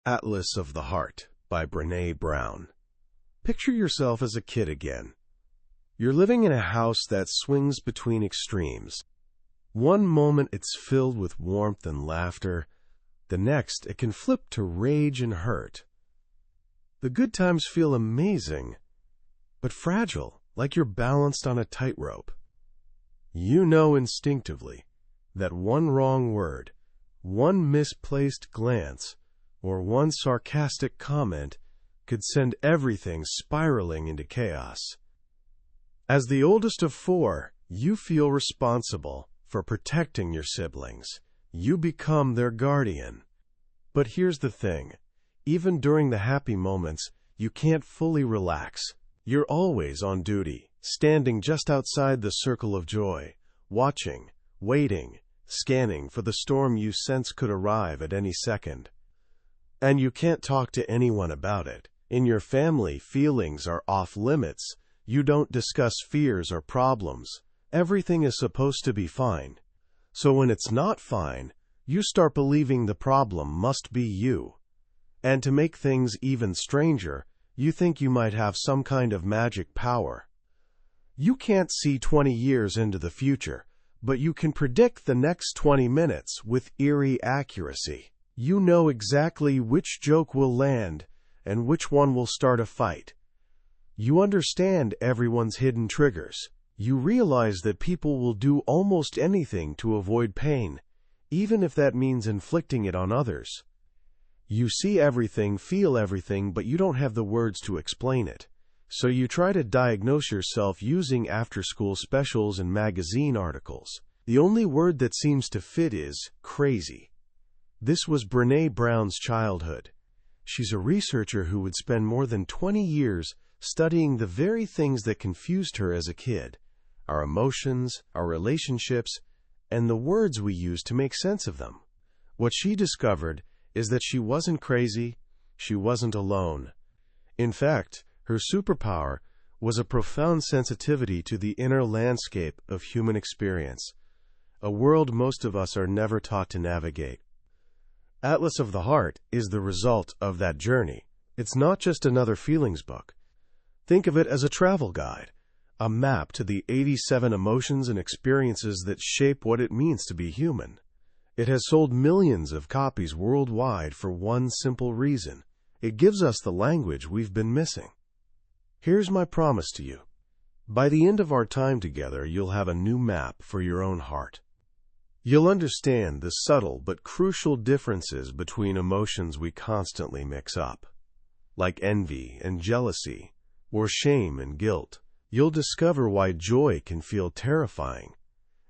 Atlas of the Heart by BrenA Brown. Picture yourself as a kid again. You're living in a house that swings between extremes. One moment it's filled with warmth and laughter. The next it can flip to rage and hurt. The good times feel amazing, but fragile, like you're balanced on a tightrope. You know instinctively that one wrong word, one misplaced glance, or one sarcastic comment could send everything spiraling into chaos. As the oldest of four, you feel responsible for protecting your siblings. You become their guardian. But here's the thing. Even during the happy moments, you can't fully relax. You're always on duty, standing just outside the circle of joy, watching, waiting, scanning for the storm you sense could arrive at any second. And you can't talk to anyone about it. In your family, feelings are off limits. You don't discuss fears or problems. Everything is supposed to be fine. So when it's not fine, you start believing the problem must be you. And to make things even stranger, you think you might have some kind of magic power. You can't see 20 years into the future, but you can predict the next 20 minutes with eerie accuracy. You know exactly which joke will land and which one will start a fight. You understand everyone's hidden triggers. You realize that people will do almost anything to avoid pain, even if that means inflicting it on others. You see everything, feel everything, but you don't have the words to explain it. So you try to diagnose yourself using after-school specials and magazine articles. The only word that seems to fit is crazy. This was BrenA Brown's childhood. She's a researcher who would spend more than 20 years studying the very things that confused her as a kid: our emotions, our relationships, and the words we use to make sense of them. What she discovered is that she wasn't crazy, she wasn't alone. In fact, her superpower was a profound sensitivity to the inner landscape of human experience, a world most of us are never taught to navigate. Atlas of the Heart is the result of that journey. It's not just another feelings book. Think of it as a travel guide, a map to the 87 emotions and experiences that shape what it means to be human. It has sold millions of copies worldwide for one simple reason. It gives us the language we've been missing. Here's my promise to you. By the end of our time together, you'll have a new map for your own heart. You'll understand the subtle but crucial differences between emotions we constantly mix up, like envy and jealousy, or shame and guilt. You'll discover why joy can feel terrifying,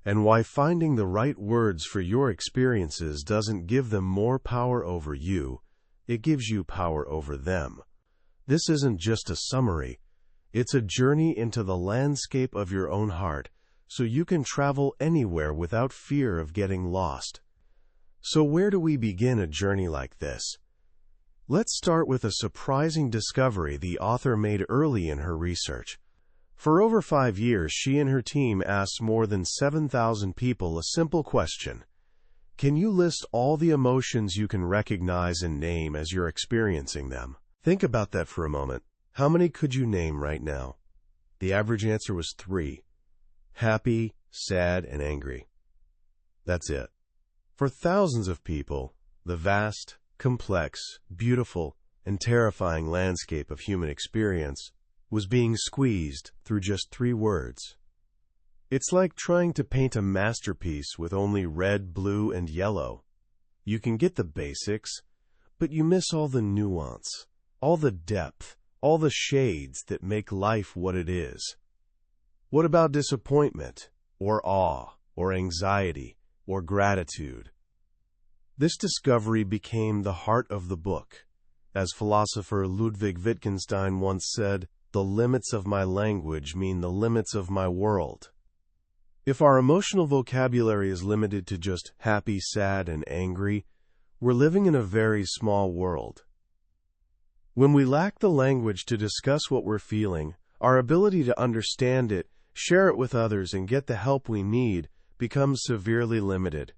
and why finding the right words for your experiences doesn't give them more power over you, it gives you power over them. This isn't just a summary, it's a journey into the landscape of your own heart, so you can travel anywhere without fear of getting lost. So where do we begin a journey like this? Let's start with a surprising discovery the author made early in her research. For over 5 years, she and her team asked more than 7,000 people a simple question. Can you list all the emotions you can recognize and name as you're experiencing them? Think about that for a moment. How many could you name right now? The average answer was 3. Happy, sad, and angry. That's it. For thousands of people, the vast, complex, beautiful, and terrifying landscape of human experience was being squeezed through just 3 words. It's like trying to paint a masterpiece with only red, blue, and yellow. You can get the basics, but you miss all the nuance, all the depth, all the shades that make life what it is. What about disappointment, or awe, or anxiety, or gratitude? This discovery became the heart of the book. As philosopher Ludwig Wittgenstein once said, "The limits of my language mean the limits of my world." If our emotional vocabulary is limited to just happy, sad, and angry, we're living in a very small world. When we lack the language to discuss what we're feeling, our ability to understand it, share it with others, and get the help we need becomes severely limited.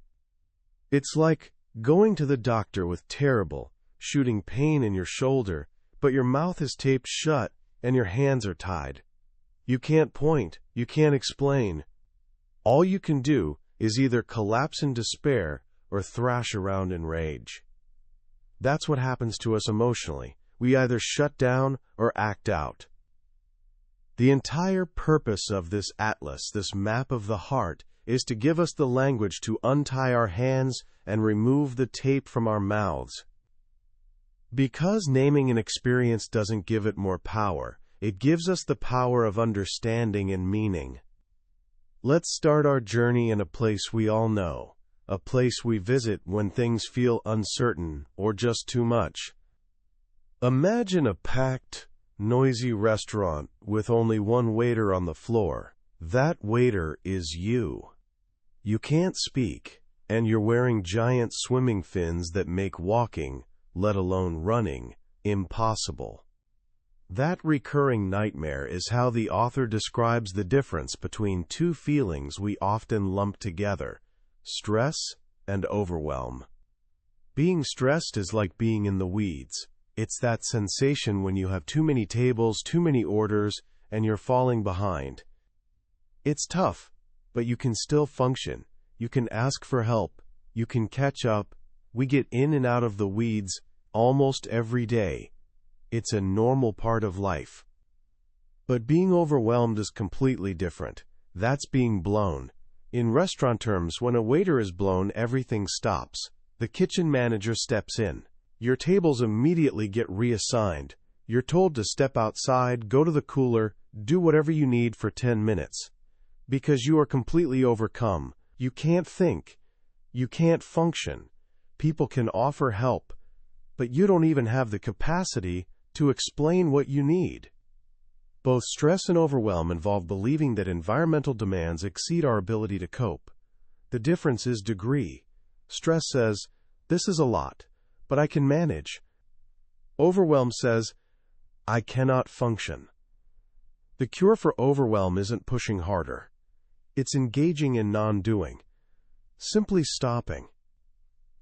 It's like going to the doctor with terrible, shooting pain in your shoulder, but your mouth is taped shut and your hands are tied. You can't point, you can't explain. All you can do is either collapse in despair or thrash around in rage. That's what happens to us emotionally. We either shut down or act out. The entire purpose of this atlas, this map of the heart, is to give us the language to untie our hands and remove the tape from our mouths. Because naming an experience doesn't give it more power, it gives us the power of understanding and meaning. Let's start our journey in a place we all know, a place we visit when things feel uncertain or just too much. Imagine a packed, noisy restaurant with only one waiter on the floor. That waiter is you. You can't speak, and you're wearing giant swimming fins that make walking, let alone running, impossible. That recurring nightmare is how the author describes the difference between two feelings we often lump together: stress and overwhelm. Being stressed is like being in the weeds. It's that sensation when you have too many tables, too many orders, and you're falling behind. It's tough, but you can still function. You can ask for help. You can catch up. We get in and out of the weeds almost every day. It's a normal part of life. But being overwhelmed is completely different. That's being blown. In restaurant terms, when a waiter is blown, everything stops. The kitchen manager steps in. Your tables immediately get reassigned. You're told to step outside, go to the cooler, do whatever you need for 10 minutes. Because you are completely overcome. You can't think. You can't function. People can offer help, but you don't even have the capacity to explain what you need. Both stress and overwhelm involve believing that environmental demands exceed our ability to cope. The difference is degree. Stress says, "This is a lot, but I can manage." Overwhelm says, "I cannot function." The cure for overwhelm isn't pushing harder. It's engaging in non-doing. Simply stopping.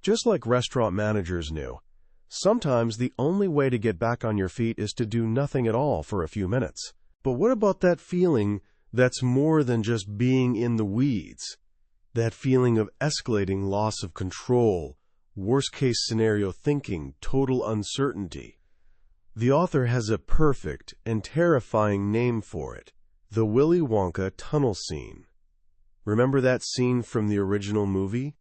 Just like restaurant managers knew, sometimes the only way to get back on your feet is to do nothing at all for a few minutes. But what about that feeling that's more than just being in the weeds? That feeling of escalating loss of control, worst-case scenario thinking, total uncertainty. The author has a perfect and terrifying name for it: the Willy Wonka tunnel scene. Remember that scene from the original movie?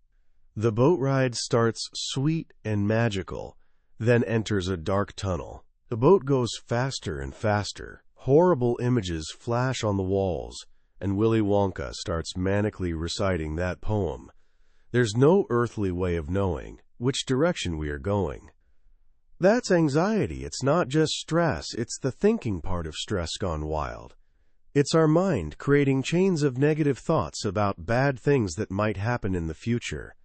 The boat ride starts sweet and magical, then enters a dark tunnel. The boat goes faster and faster. Horrible images flash on the walls, and Willy Wonka starts manically reciting that poem. There's no earthly way of knowing which direction we are going. That's anxiety. It's not just stress. It's the thinking part of stress gone wild. It's our mind creating chains of negative thoughts about bad things that might happen in the future.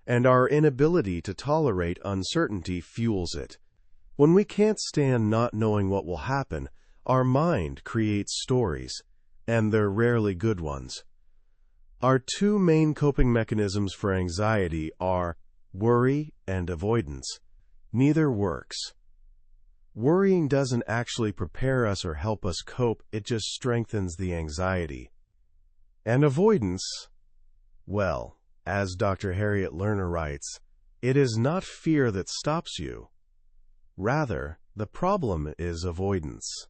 And our inability to tolerate uncertainty fuels it. When we can't stand not knowing what will happen, our mind creates stories, and they're rarely good ones. Our two main coping mechanisms for anxiety are worry and avoidance. Neither works. Worrying doesn't actually prepare us or help us cope, it just strengthens the anxiety. And avoidance, well, as Dr. Harriet Lerner writes, it is not fear that stops you. Rather, the problem is avoidance.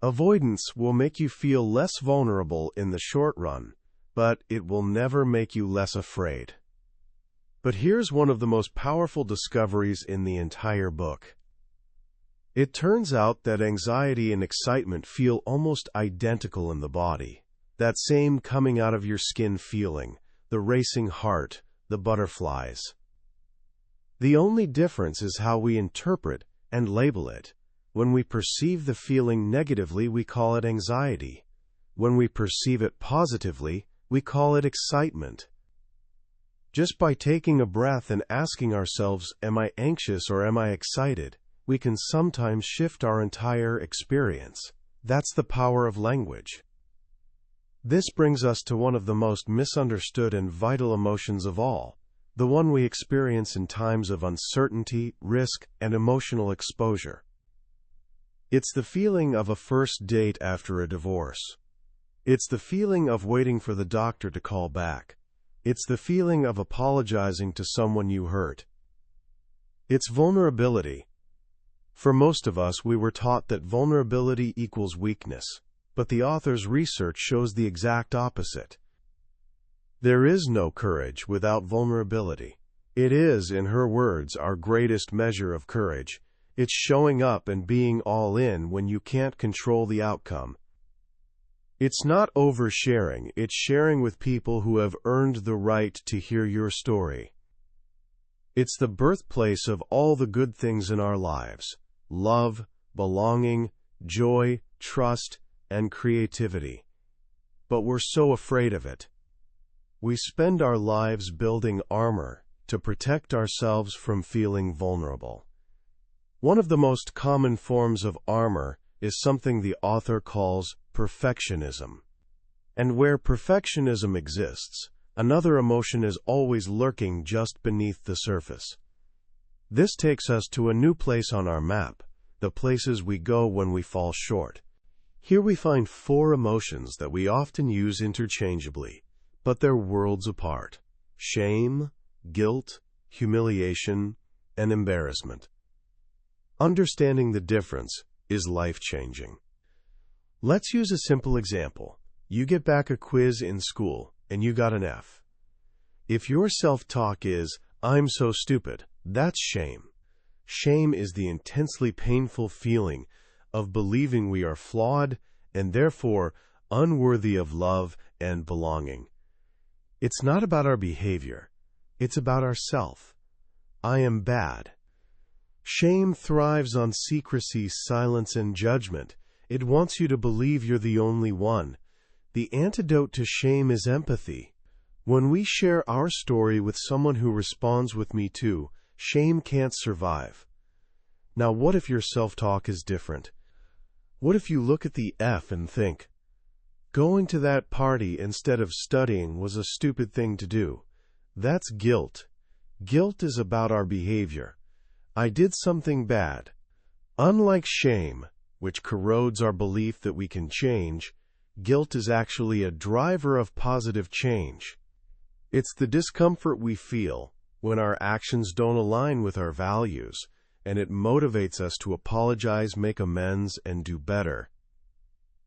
Avoidance will make you feel less vulnerable in the short run, but it will never make you less afraid. But here's one of the most powerful discoveries in the entire book. It turns out that anxiety and excitement feel almost identical in the body. That same coming out of your skin feeling, the racing heart, the butterflies. The only difference is how we interpret and label it. When we perceive the feeling negatively, we call it anxiety. When we perceive it positively, we call it excitement. Just by taking a breath and asking ourselves, am I anxious or am I excited, we can sometimes shift our entire experience. That's the power of language. This brings us to one of the most misunderstood and vital emotions of all, the one we experience in times of uncertainty, risk, and emotional exposure. It's the feeling of a first date after a divorce. It's the feeling of waiting for the doctor to call back. It's the feeling of apologizing to someone you hurt. It's vulnerability. For most of us, we were taught that vulnerability equals weakness, but the author's research shows the exact opposite. There is no courage without vulnerability. It is, in her words, our greatest measure of courage. It's showing up and being all in when you can't control the outcome. It's not oversharing, it's sharing with people who have earned the right to hear your story. It's the birthplace of all the good things in our lives: love, belonging, joy, trust, and creativity. But we're so afraid of it. We spend our lives building armor to protect ourselves from feeling vulnerable. One of the most common forms of armor is something the author calls perfectionism. And where perfectionism exists, another emotion is always lurking just beneath the surface. This takes us to a new place on our map, the places we go when we fall short. Here we find 4 emotions that we often use interchangeably, but they're worlds apart: shame, guilt, humiliation, and embarrassment. Understanding the difference is life-changing. Let's use a simple example. You get back a quiz in school, and you got an F. If your self-talk is, "I'm so stupid," that's shame. Shame is the intensely painful feeling of believing we are flawed and therefore unworthy of love and belonging. It's not about our behavior. It's about ourself. I am bad. Shame thrives on secrecy, silence, and judgment. It wants you to believe you're the only one. The antidote to shame is empathy. When we share our story with someone who responds with "me too," shame can't survive. Now, what if your self-talk is different? What if you look at the F and think, "Going to that party instead of studying was a stupid thing to do"? That's guilt. Guilt is about our behavior. I did something bad. Unlike shame, which corrodes our belief that we can change, guilt is actually a driver of positive change. It's the discomfort we feel when our actions don't align with our values, and it motivates us to apologize, make amends, and do better.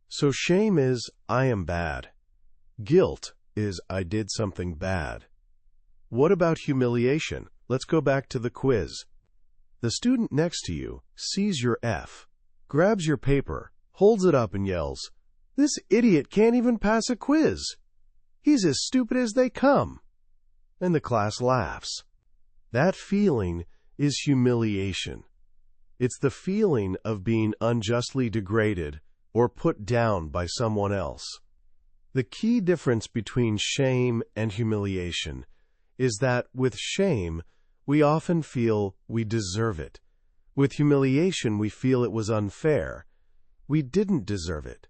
So shame is, "I am bad." Guilt is, "I did something bad." What about humiliation? Let's go back to the quiz. The student next to you sees your F, grabs your paper, holds it up and yells, "This idiot can't even pass a quiz. He's as stupid as they come." And the class laughs. That feeling is humiliation. It's the feeling of being unjustly degraded or put down by someone else. The key difference between shame and humiliation is that with shame, we often feel we deserve it. With humiliation, we feel it was unfair. We didn't deserve it.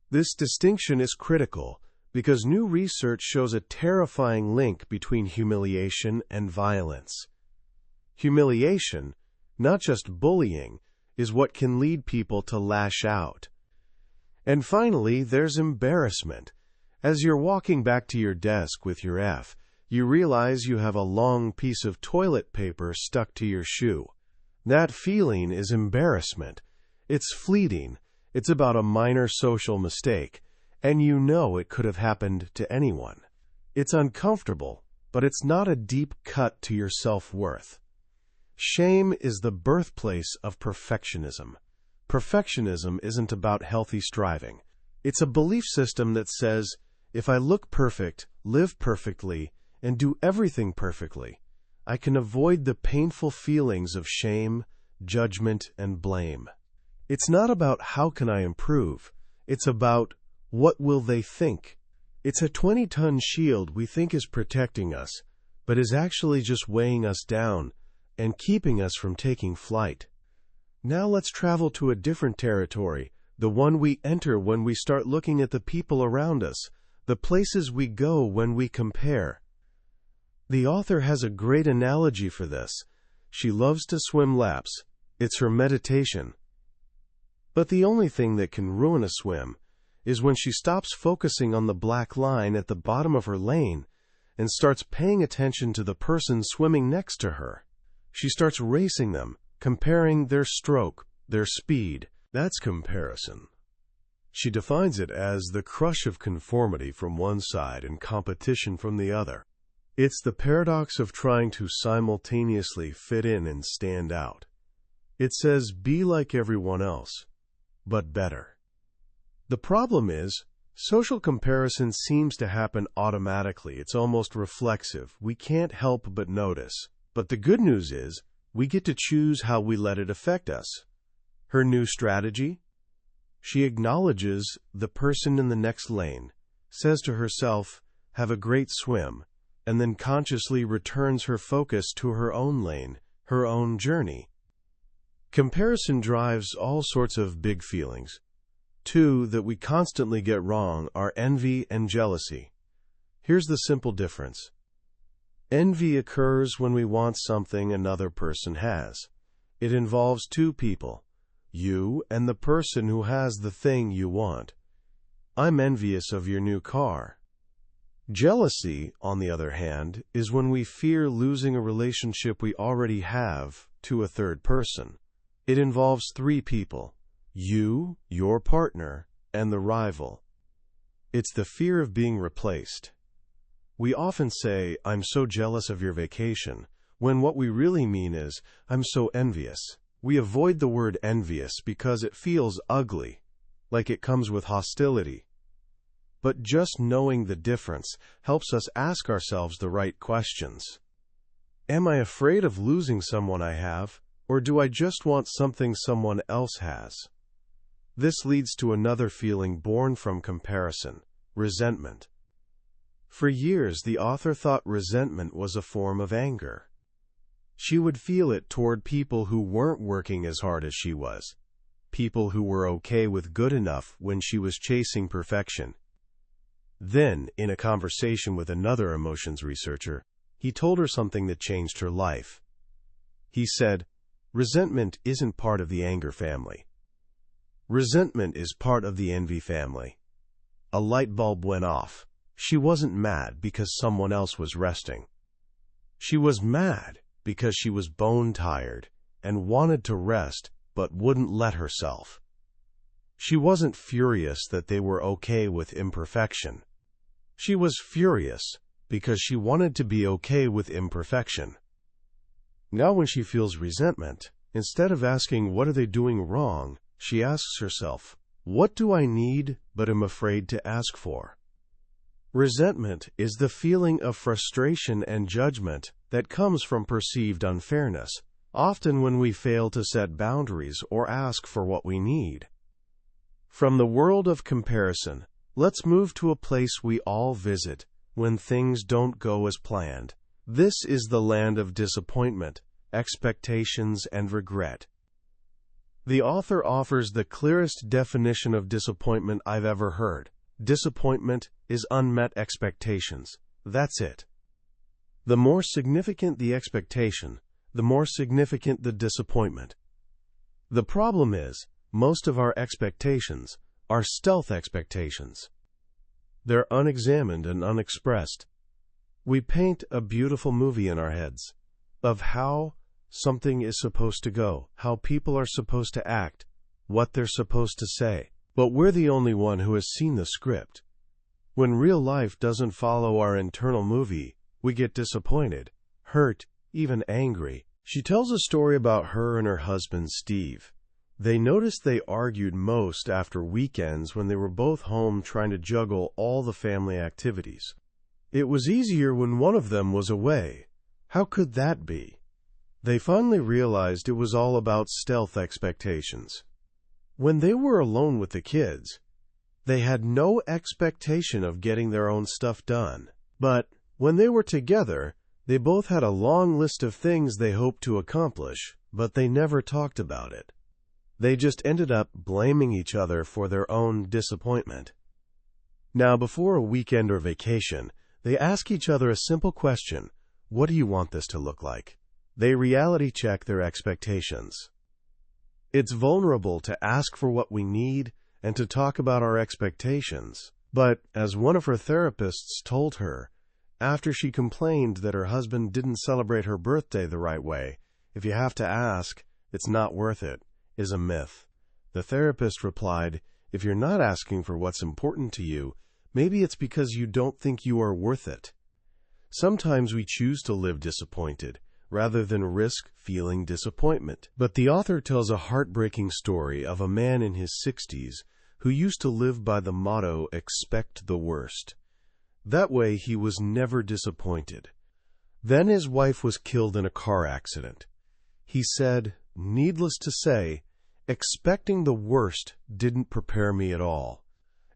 This distinction is critical because new research shows a terrifying link between humiliation and violence. Humiliation, not just bullying, is what can lead people to lash out. And finally, there's embarrassment. As you're walking back to your desk with your F, you realize you have a long piece of toilet paper stuck to your shoe. That feeling is embarrassment. It's fleeting. It's about a minor social mistake, and you know it could have happened to anyone. It's uncomfortable, but it's not a deep cut to your self-worth. Shame is the birthplace of perfectionism. Perfectionism isn't about healthy striving. It's a belief system that says, if I look perfect, live perfectly, and do everything perfectly, I can avoid the painful feelings of shame, judgment, and blame. It's not about how can I improve. It's about what will they think. It's a 20-ton shield we think is protecting us, but is actually just weighing us down and keeping us from taking flight. Now let's travel to a different territory, the one we enter when we start looking at the people around us, the places we go when we compare. The author has a great analogy for this. She loves to swim laps. It's her meditation. But the only thing that can ruin a swim is when she stops focusing on the black line at the bottom of her lane and starts paying attention to the person swimming next to her. She starts racing them, comparing their stroke, their speed. That's comparison. She defines it as the crush of conformity from one side and competition from the other. It's the paradox of trying to simultaneously fit in and stand out. It says, be like everyone else, but better. The problem is, social comparison seems to happen automatically. It's almost reflexive. We can't help but notice. But the good news is, we get to choose how we let it affect us. Her new strategy? She acknowledges the person in the next lane, says to herself, have a great swim, and then consciously returns her focus to her own lane, her own journey. Comparison drives all sorts of big feelings. Two that we constantly get wrong are envy and jealousy. Here's the simple difference. Envy occurs when we want something another person has. It involves two people, you and the person who has the thing you want. I'm envious of your new car. Jealousy, on the other hand, is when we fear losing a relationship we already have to a third person. It involves three people, you, your partner, and the rival. It's the fear of being replaced. We often say, I'm so jealous of your vacation, when what we really mean is, I'm so envious. We avoid the word envious because it feels ugly, like it comes with hostility. But just knowing the difference helps us ask ourselves the right questions. Am I afraid of losing someone I have, or do I just want something someone else has? This leads to another feeling born from comparison, resentment. For years, the author thought resentment was a form of anger. She would feel it toward people who weren't working as hard as she was, people who were okay with good enough when she was chasing perfection. Then, in a conversation with another emotions researcher, he told her something that changed her life. He said, resentment isn't part of the anger family. Resentment is part of the envy family. A light bulb went off. She wasn't mad because someone else was resting. She was mad because she was bone-tired and wanted to rest but wouldn't let herself. She wasn't furious that they were okay with imperfection. She was furious because she wanted to be okay with imperfection. Now when she feels resentment, instead of asking what are they doing wrong, she asks herself, what do I need but am afraid to ask for? Resentment is the feeling of frustration and judgment that comes from perceived unfairness, often when we fail to set boundaries or ask for what we need. From the world of comparison, let's move to a place we all visit when things don't go as planned. This is the land of disappointment, expectations, and regret. The author offers the clearest definition of disappointment I've ever heard. Disappointment is unmet expectations. That's it. The more significant the expectation, the more significant the disappointment. The problem is, most of our expectations are stealth expectations. They're unexamined and unexpressed. We paint a beautiful movie in our heads of how something is supposed to go, how people are supposed to act, what they're supposed to say. But we're the only one who has seen the script. When real life doesn't follow our internal movie, we get disappointed, hurt, even angry. She tells a story about her and her husband, Steve. They noticed they argued most after weekends when they were both home trying to juggle all the family activities. It was easier when one of them was away. How could that be? They finally realized it was all about stealth expectations. When they were alone with the kids, they had no expectation of getting their own stuff done. But when they were together, they both had a long list of things they hoped to accomplish, but they never talked about it. They just ended up blaming each other for their own disappointment. Now, before a weekend or vacation, they ask each other a simple question: What do you want this to look like? They reality check their expectations. It's vulnerable to ask for what we need and to talk about our expectations. But, as one of her therapists told her, after she complained that her husband didn't celebrate her birthday the right way, "If you have to ask, it's not worth it," is a myth. The therapist replied, "If you're not asking for what's important to you, maybe it's because you don't think you are worth it." Sometimes we choose to live disappointed, rather than risk feeling disappointment. But the author tells a heartbreaking story of a man in his 60s who used to live by the motto, "Expect the worst." That way he was never disappointed. Then his wife was killed in a car accident. He said, "Needless to say, expecting the worst didn't prepare me at all.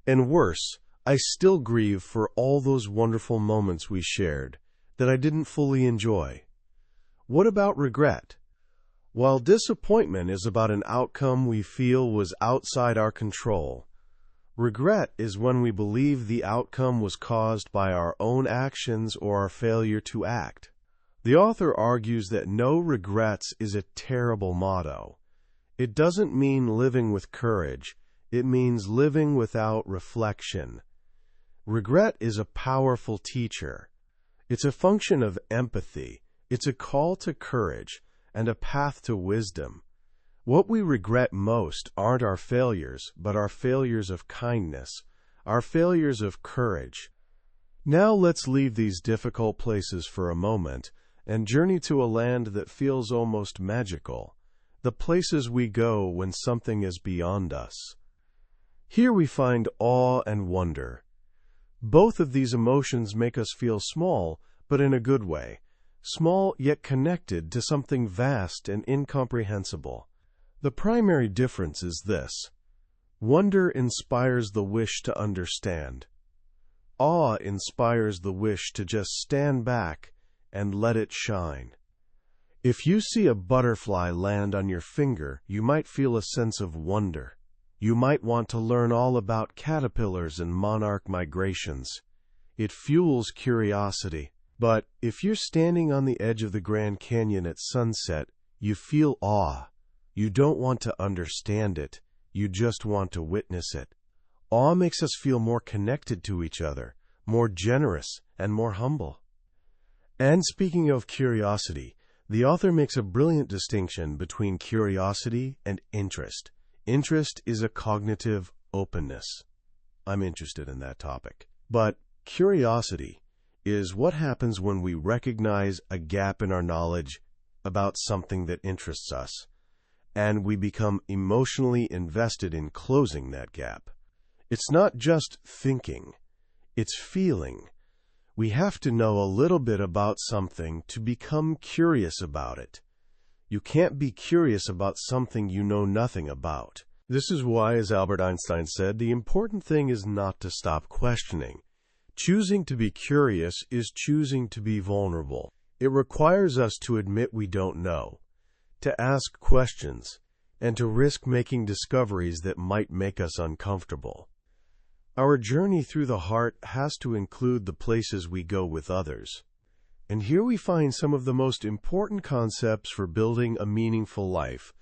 And worse, I still grieve for all those wonderful moments we shared that I didn't fully enjoy." What about regret? While disappointment is about an outcome we feel was outside our control, regret is when we believe the outcome was caused by our own actions or our failure to act. The author argues that no regrets is a terrible motto. It doesn't mean living with courage. It means living without reflection. Regret is a powerful teacher. It's a function of empathy. It's a call to courage and a path to wisdom. What we regret most aren't our failures, but our failures of kindness, our failures of courage. Now let's leave these difficult places for a moment and journey to a land that feels almost magical, the places we go when something is beyond us. Here we find awe and wonder. Both of these emotions make us feel small, but in a good way. Small yet connected to something vast and incomprehensible. The primary difference is this: wonder inspires the wish to understand. Awe inspires the wish to just stand back and let it shine. If you see a butterfly land on your finger, you might feel a sense of wonder. You might want to learn all about caterpillars and monarch migrations. It fuels curiosity. But if you're standing on the edge of the Grand Canyon at sunset, you feel awe. You don't want to understand it. You just want to witness it. Awe makes us feel more connected to each other, more generous, and more humble. And speaking of curiosity, the author makes a brilliant distinction between curiosity and interest. Interest is a cognitive openness. I'm interested in that topic. But curiosity is what happens when we recognize a gap in our knowledge about something that interests us, and we become emotionally invested in closing that gap. It's not just thinking, it's feeling. We have to know a little bit about something to become curious about it. You can't be curious about something you know nothing about. This is why, as Albert Einstein said, the important thing is not to stop questioning. Choosing to be curious is choosing to be vulnerable. It requires us to admit we don't know, to ask questions, and to risk making discoveries that might make us uncomfortable. Our journey through the heart has to include the places we go with others. And here we find some of the most important concepts for building a meaningful life: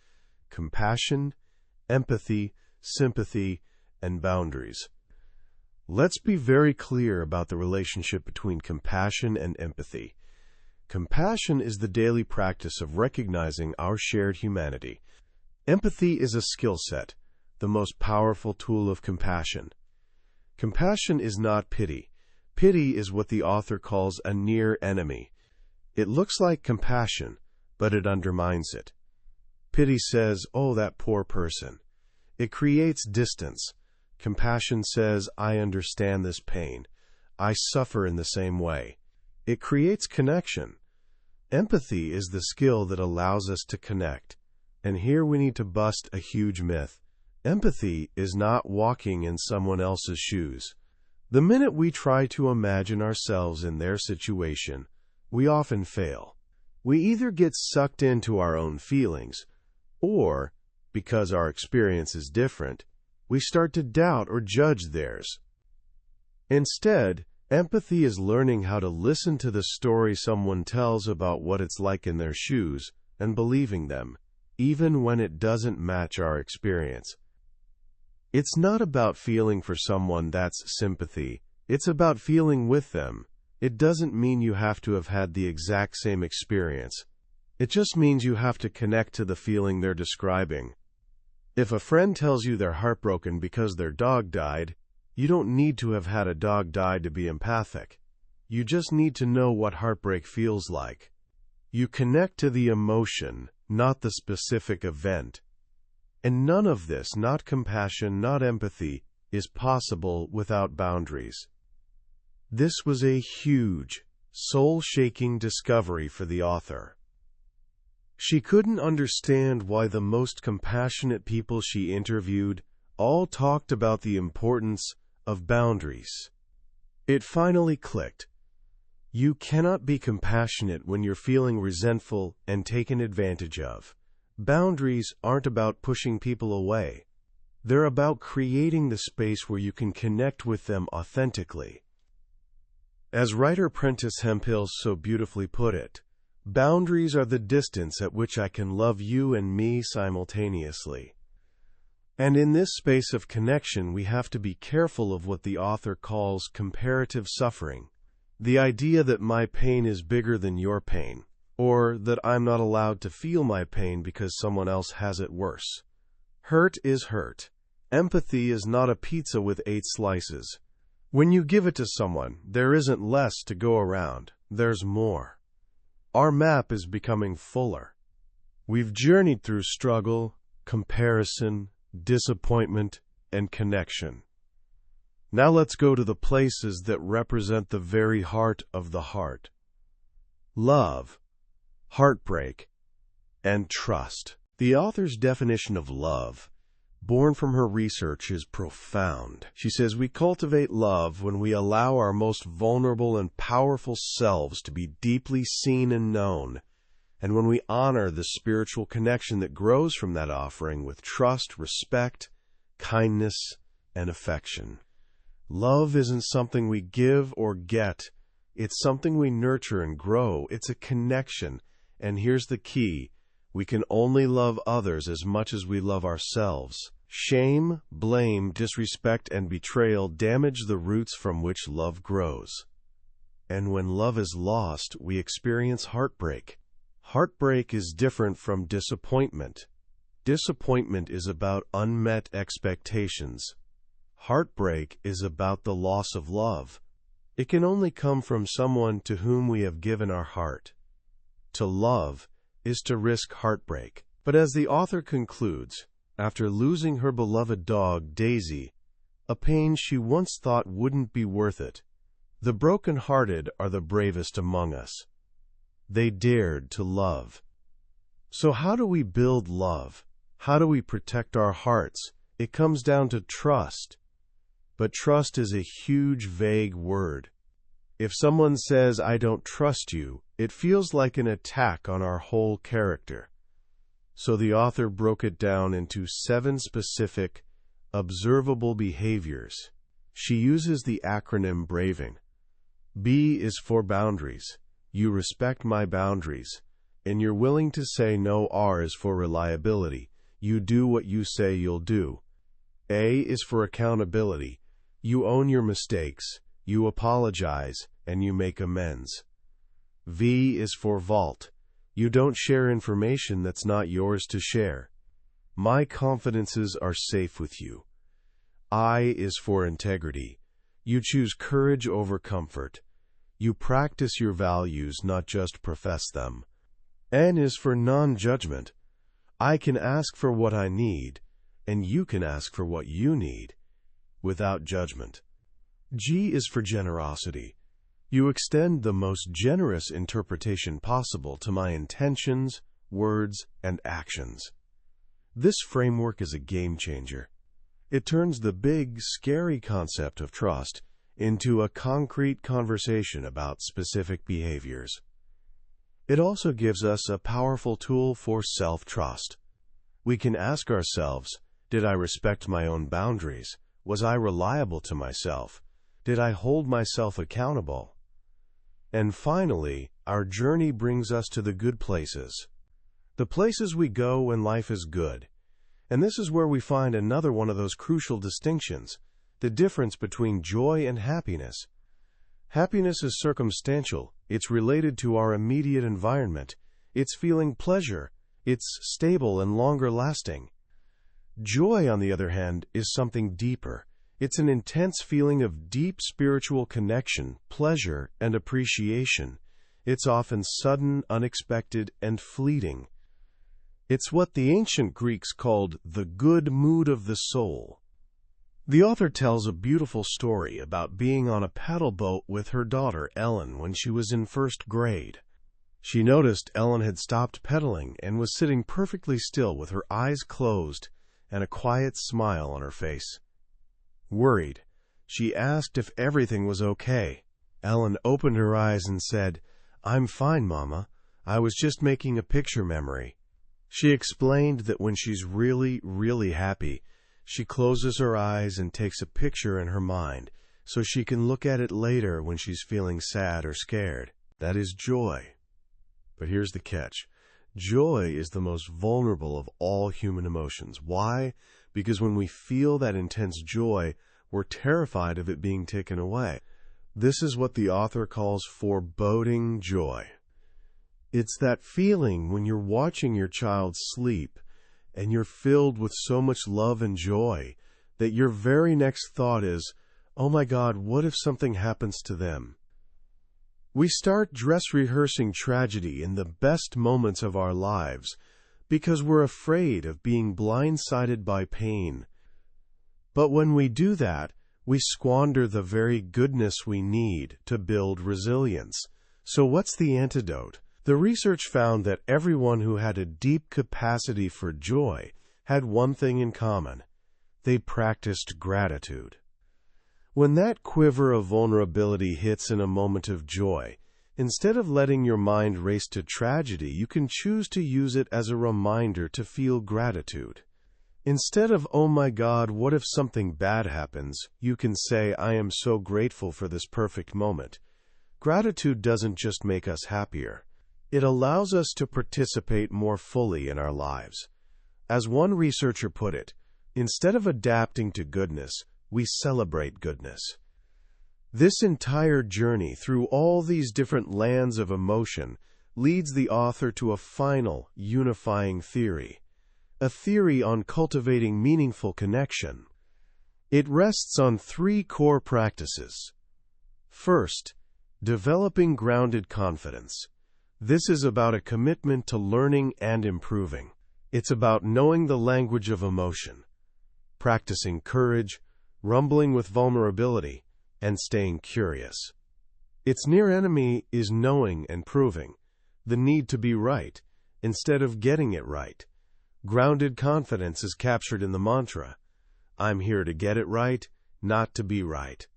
compassion, empathy, sympathy, and boundaries. Let's be very clear about the relationship between compassion and empathy. Compassion is the daily practice of recognizing our shared humanity. Empathy is a skill set, the most powerful tool of compassion. Compassion is not pity. Pity is what the author calls a near enemy. It looks like compassion, but it undermines it. Pity says, "Oh, that poor person." It creates distance. Compassion says, "I understand this pain. I suffer in the same way." It creates connection. Empathy is the skill that allows us to connect. And here we need to bust a huge myth. Empathy is not walking in someone else's shoes. The minute we try to imagine ourselves in their situation, we often fail. We either get sucked into our own feelings, or, because our experience is different, we start to doubt or judge theirs. Instead, Empathy is learning how to listen to the story someone tells about what it's like in their shoes and believing them, even when it doesn't match our experience. It's not about feeling for someone that's sympathy. It's about feeling with them. It doesn't mean you have to have had the exact same experience. It just means you have to connect to the feeling they're describing. If a friend tells you they're heartbroken because their dog died, you don't need to have had a dog die to be empathic. You just need to know what heartbreak feels like. You connect to the emotion, not the specific event. And none of this, not compassion, not empathy, is possible without boundaries. This was a huge, soul-shaking discovery for the author. She couldn't understand why the most compassionate people she interviewed all talked about the importance of boundaries. It finally clicked. You cannot be compassionate when you're feeling resentful and taken advantage of. Boundaries aren't about pushing people away. They're about creating the space where you can connect with them authentically. As writer Prentice Hemphill so beautifully put it, boundaries are the distance at which I can love you and me simultaneously. And in this space of connection, we have to be careful of what the author calls comparative suffering, the idea that my pain is bigger than your pain, or that I'm not allowed to feel my pain because someone else has it worse. Hurt is hurt. Empathy is not a pizza with 8 slices. When you give it to someone, there isn't less to go around, there's more. Our map is becoming fuller. We've journeyed through struggle, comparison, disappointment, and connection. Now let's go to the places that represent the very heart of the heart. Love, heartbreak, and trust. The author's definition of love, born from her research, is profound. She says we cultivate love when we allow our most vulnerable and powerful selves to be deeply seen and known, and when we honor the spiritual connection that grows from that offering with trust, respect, kindness, and affection. Love isn't something we give or get. It's something we nurture and grow. It's a connection. And here's the key. We can only love others as much as we love ourselves. Shame, blame, disrespect, and betrayal damage the roots from which love grows. And when love is lost, we experience heartbreak. Heartbreak is different from disappointment. Disappointment is about unmet expectations. Heartbreak is about the loss of love. It can only come from someone to whom we have given our heart. To love is to risk heartbreak. But as the author concludes, after losing her beloved dog, Daisy, a pain she once thought wouldn't be worth it, the broken-hearted are the bravest among us. They dared to love. So how do we build love? How do we protect our hearts? It comes down to trust. But trust is a huge, vague word. If someone says, "I don't trust you," it feels like an attack on our whole character. So the author broke it down into 7 specific, observable behaviors. She uses the acronym BRAVING. B is for boundaries. You respect my boundaries, and you're willing to say no. R is for reliability. You do what you say you'll do. A is for accountability. You own your mistakes, you apologize, and you make amends. V is for vault. You don't share information that's not yours to share. My confidences are safe with you. I is for integrity. You choose courage over comfort. You practice your values, not just profess them. N is for non-judgment. I can ask for what I need, and you can ask for what you need, without judgment. G is for generosity. You extend the most generous interpretation possible to my intentions, words, and actions. This framework is a game changer. It turns the big, scary concept of trust into a concrete conversation about specific behaviors. It also gives us a powerful tool for self-trust. We can ask ourselves, did I respect my own boundaries? Was I reliable to myself? Did I hold myself accountable? And finally, our journey brings us to the good places. The places we go when life is good. And this is where we find another one of those crucial distinctions, the difference between joy and happiness. Happiness is circumstantial. It's related to our immediate environment. It's feeling pleasure. It's stable and longer lasting. Joy, on the other hand, is something deeper. It's an intense feeling of deep spiritual connection, pleasure, and appreciation. It's often sudden, unexpected, and fleeting. It's what the ancient Greeks called the good mood of the soul. The author tells a beautiful story about being on a paddle boat with her daughter, Ellen, when she was in first grade. She noticed Ellen had stopped pedaling and was sitting perfectly still with her eyes closed and a quiet smile on her face. Worried, she asked if everything was okay. Ellen opened her eyes and said, "I'm fine, Mama. I was just making a picture memory." She explained that when she's really, really happy, she closes her eyes and takes a picture in her mind so she can look at it later when she's feeling sad or scared. That is joy. But here's the catch. Joy is the most vulnerable of all human emotions. Why? Because when we feel that intense joy, we're terrified of it being taken away. This is what the author calls foreboding joy. It's that feeling when you're watching your child sleep and you're filled with so much love and joy that your very next thought is, "Oh my God, what if something happens to them?" We start dress rehearsing tragedy in the best moments of our lives because we're afraid of being blindsided by pain. But when we do that, we squander the very goodness we need to build resilience. So what's the antidote? The research found that everyone who had a deep capacity for joy had one thing in common. They practiced gratitude. When that quiver of vulnerability hits in a moment of joy, instead of letting your mind race to tragedy, you can choose to use it as a reminder to feel gratitude. Instead of, "Oh my God, what if something bad happens?" you can say, "I am so grateful for this perfect moment." Gratitude doesn't just make us happier. It allows us to participate more fully in our lives. As one researcher put it, instead of adapting to goodness, we celebrate goodness. This entire journey through all these different lands of emotion leads the author to a final, unifying theory, a theory on cultivating meaningful connection. It rests on three core practices. First, developing grounded confidence. This is about a commitment to learning and improving. It's about knowing the language of emotion, practicing courage, rumbling with vulnerability, and staying curious. Its near enemy is knowing and proving, the need to be right, instead of getting it right. Grounded confidence is captured in the mantra, "I'm here to get it right, not to be right."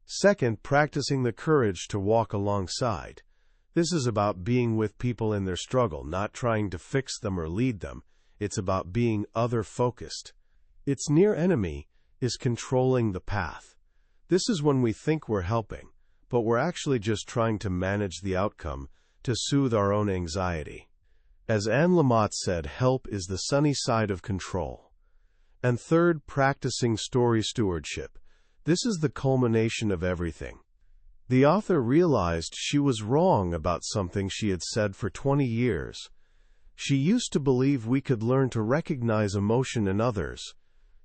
Second, practicing the courage to walk alongside. This is about being with people in their struggle, not trying to fix them or lead them. It's about being other-focused. Its near enemy is controlling the path. This is when we think we're helping, but we're actually just trying to manage the outcome to soothe our own anxiety. As Anne Lamott said, help is the sunny side of control. And third, practicing story stewardship. This is the culmination of everything. The author realized she was wrong about something she had said for 20 years. She used to believe we could learn to recognize emotion in others.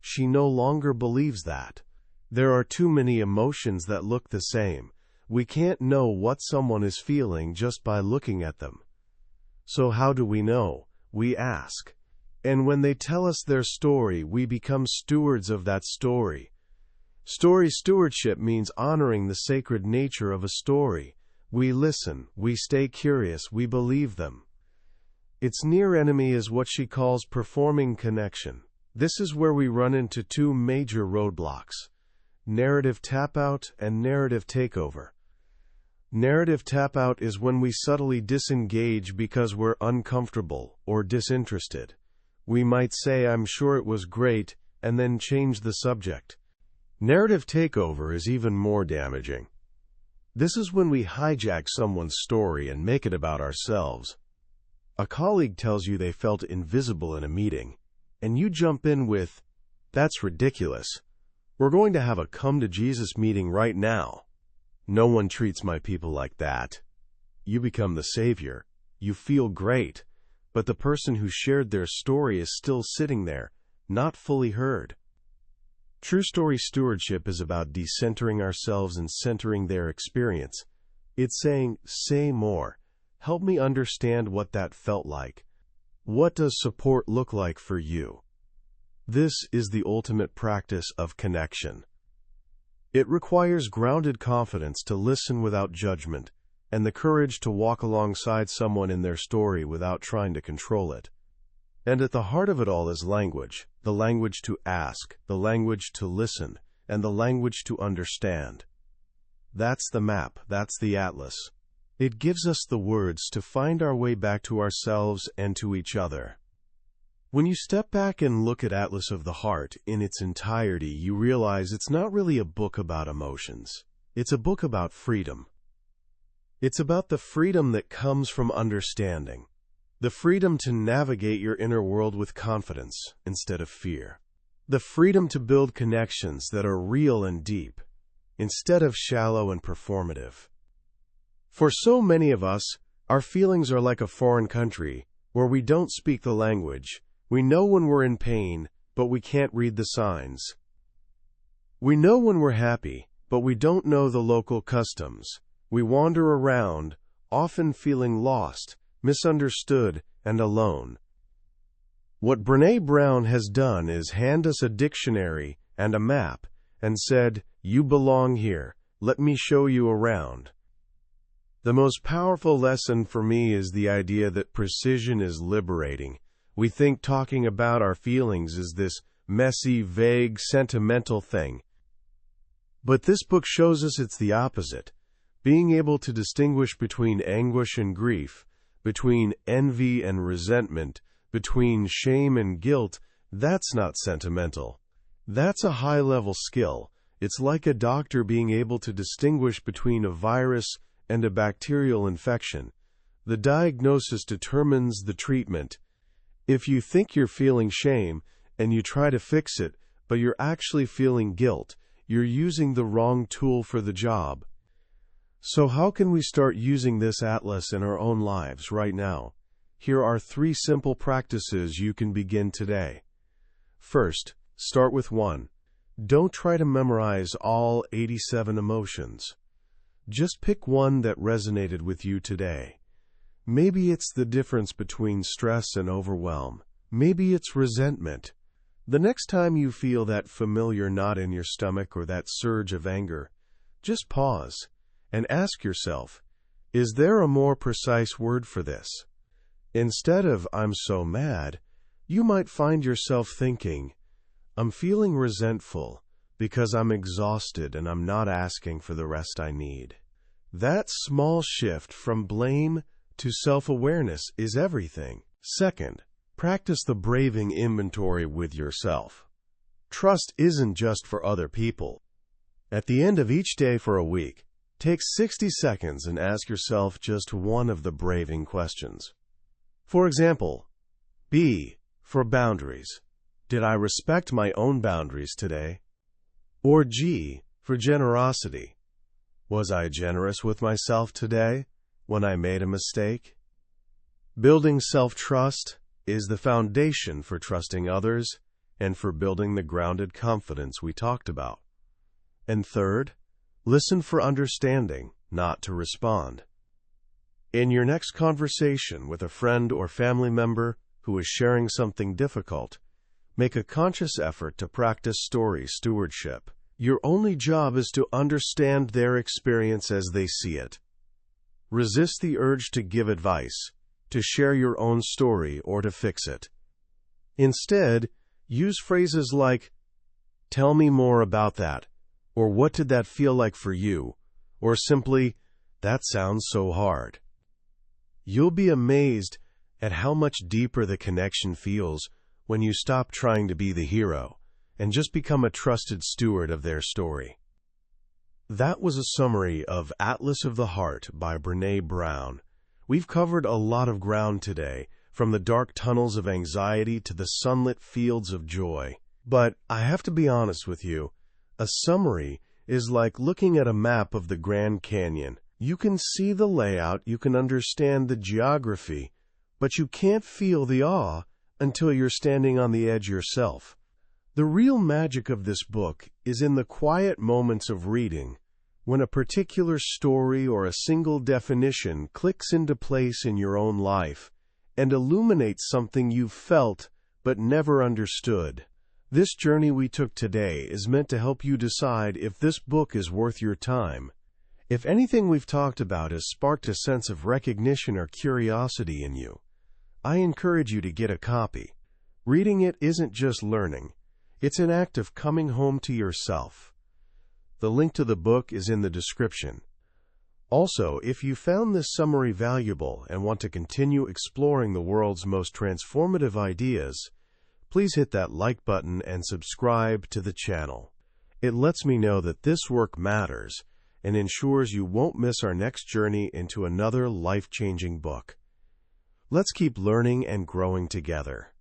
She no longer believes that. There are too many emotions that look the same. We can't know what someone is feeling just by looking at them. So how do we know? We ask. And when they tell us their story, we become stewards of that story. Story stewardship means honoring the sacred nature of a story. We listen, we stay curious, we believe them. Its near enemy is what she calls performing connection. This is where we run into two major roadblocks: narrative tap-out and narrative takeover. Narrative tap-out is when we subtly disengage because we're uncomfortable or disinterested. We might say, "I'm sure it was great," and then change the subject. Narrative takeover is even more damaging. This is when we hijack someone's story and make it about ourselves. A colleague tells you they felt invisible in a meeting, and you jump in with, "That's ridiculous. We're going to have a come-to-Jesus meeting right now. No one treats my people like that." You become the savior. You feel great, but the person who shared their story is still sitting there, not fully heard. True story stewardship is about decentering ourselves and centering their experience. It's saying, "Say more. Help me understand what that felt like. What does support look like for you?" This is the ultimate practice of connection. It requires grounded confidence to listen without judgment, and the courage to walk alongside someone in their story without trying to control it. And at the heart of it all is language, the language to ask, the language to listen, and the language to understand. That's the map, that's the atlas. It gives us the words to find our way back to ourselves and to each other. When you step back and look at Atlas of the Heart in its entirety, you realize it's not really a book about emotions. It's a book about freedom. It's about the freedom that comes from understanding. The freedom to navigate your inner world with confidence instead of fear. The freedom to build connections that are real and deep, instead of shallow and performative. For so many of us, our feelings are like a foreign country, where we don't speak the language. We know when we're in pain, but we can't read the signs. We know when we're happy, but we don't know the local customs. We wander around, often feeling lost, misunderstood, and alone. What BrenA Brown has done is hand us a dictionary and a map and said, "You belong here. Let me show you around." The most powerful lesson for me is the idea that precision is liberating. We think talking about our feelings is this messy, vague, sentimental thing. But this book shows us it's the opposite. Being able to distinguish between anguish and grief, between envy and resentment, between shame and guilt, that's not sentimental. That's a high-level skill. It's like a doctor being able to distinguish between a virus and a bacterial infection. The diagnosis determines the treatment. If you think you're feeling shame and you try to fix it, but you're actually feeling guilt, you're using the wrong tool for the job. So how can we start using this atlas in our own lives right now? Here are 3 simple practices you can begin today. First, start with 1. Don't try to memorize all 87 emotions. Just pick one that resonated with you today. Maybe it's the difference between stress and overwhelm. Maybe it's resentment. The next time you feel that familiar knot in your stomach or that surge of anger, just pause and ask yourself, is there a more precise word for this? Instead of, "I'm so mad," you might find yourself thinking, "I'm feeling resentful because I'm exhausted and I'm not asking for the rest I need." That small shift from blame to self-awareness is everything. Second, practice the braving inventory with yourself. Trust isn't just for other people. At the end of each day for a week, take 60 seconds and ask yourself just one of the braving questions. For example, B, for boundaries. Did I respect my own boundaries today? Or G, for generosity. Was I generous with myself today when I made a mistake? Building self-trust is the foundation for trusting others and for building the grounded confidence we talked about. And third, listen for understanding, not to respond. In your next conversation with a friend or family member who is sharing something difficult, make a conscious effort to practice story stewardship. Your only job is to understand their experience as they see it. Resist the urge to give advice, to share your own story, or to fix it. Instead, use phrases like, "Tell me more about that," or "What did that feel like for you?" or simply, "That sounds so hard." You'll be amazed at how much deeper the connection feels when you stop trying to be the hero and just become a trusted steward of their story. That was a summary of Atlas of the Heart by BrenA Brown. We've covered a lot of ground today, from the dark tunnels of anxiety to the sunlit fields of joy. But I have to be honest with you, a summary is like looking at a map of the Grand Canyon. You can see the layout, you can understand the geography, but you can't feel the awe until you're standing on the edge yourself. The real magic of this book is in the quiet moments of reading, when a particular story or a single definition clicks into place in your own life and illuminates something you've felt but never understood. This journey we took today is meant to help you decide if this book is worth your time. If anything we've talked about has sparked a sense of recognition or curiosity in you, I encourage you to get a copy. Reading it isn't just learning, it's an act of coming home to yourself. The link to the book is in the description. Also, if you found this summary valuable and want to continue exploring the world's most transformative ideas, please hit that like button and subscribe to the channel. It lets me know that this work matters and ensures you won't miss our next journey into another life-changing book. Let's keep learning and growing together.